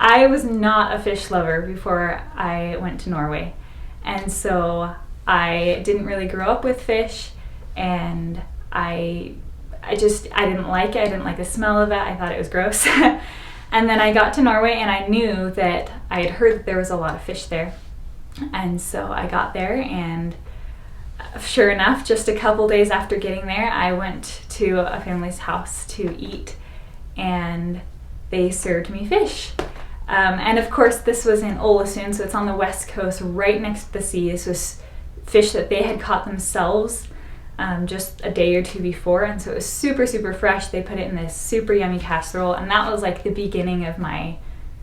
I was not a fish lover before I went to Norway, and so I didn't really grow up with fish, and I didn't like it. I didn't like the smell of it. I thought it was gross. And then I got to Norway and I knew that I had heard that there was a lot of fish there. And so I got there, and sure enough, just a couple days after getting there, I went to a family's house to eat, and they served me fish. And of course, this was in Ålesund, so it's on the west coast, right next to the sea. This was fish that they had caught themselves just a day or two before, and so it was super, super fresh. They put it in this super yummy casserole, and that was like the beginning of my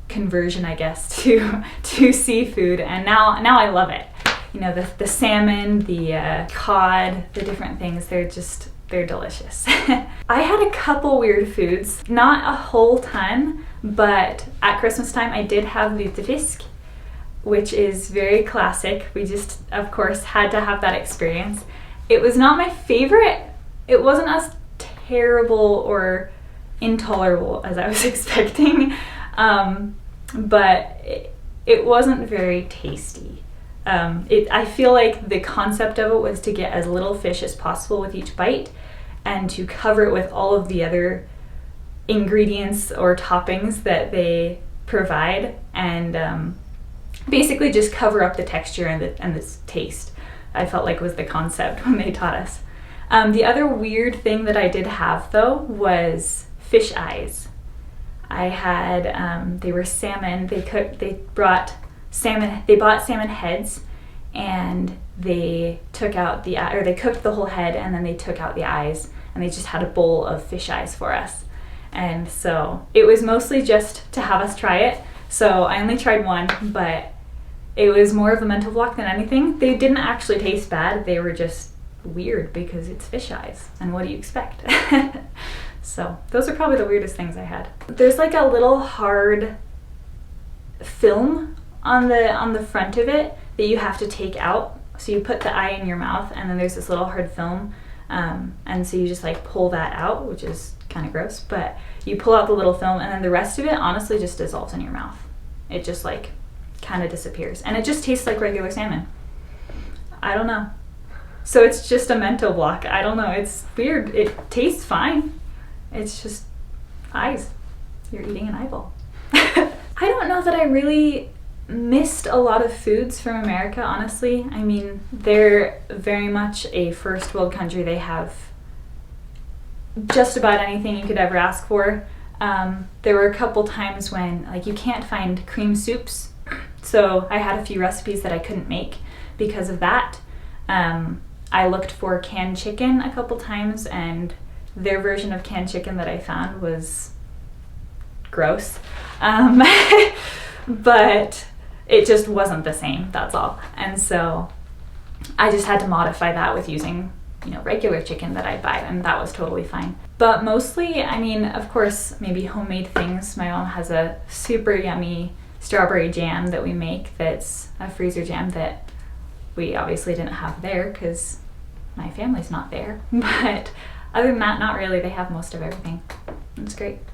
conversion, I guess, to seafood. And now I love it. You know, the salmon, the cod, the different things, they're delicious. I had a couple weird foods, not a whole ton, but at Christmas time I did have lutefisk, which is very classic. We just, of course, had to have that experience. It was not my favorite. It wasn't as terrible or intolerable as I was expecting, but it wasn't very tasty. I feel like the concept of it was to get as little fish as possible with each bite, and to cover it with all of the other ingredients or toppings that they provide, and basically just cover up the texture and the taste. I felt like was the concept when they taught us. The other weird thing that I did have though was fish eyes. I had they were salmon. They bought salmon heads, and they took out they cooked the whole head, and then they took out the eyes, and they just had a bowl of fish eyes for us. And so it was mostly just to have us try it. So I only tried one, but it was more of a mental block than anything. They didn't actually taste bad. They were just weird because it's fish eyes, and what do you expect? So those are probably the weirdest things I had. There's like a little hard film on the front of it that you have to take out. So you put the eye in your mouth, and then there's this little hard film, and so you just like pull that out, which is kind of gross, but you pull out the little film, and then the rest of it honestly just dissolves in your mouth. It just like kind of disappears, and it just tastes like regular salmon. I don't know. So it's just a mental block. I don't know. It's weird. It tastes fine. It's just eyes. You're eating an eyeball. I don't know that I really missed a lot of foods from America, honestly. I mean, they're very much a first world country. They have just about anything you could ever ask for. There were a couple times when like you can't find cream soups, so I had a few recipes that I couldn't make because of that. I looked for canned chicken a couple times, and their version of canned chicken that I found was gross. But it just wasn't the same, that's all. And so I just had to modify that with using, regular chicken that I buy, and that was totally fine. But mostly, I mean, of course, maybe homemade things. My mom has a super yummy strawberry jam that we make that's a freezer jam that we obviously didn't have there because my family's not there. But other than that, not really. They have most of everything. It's great.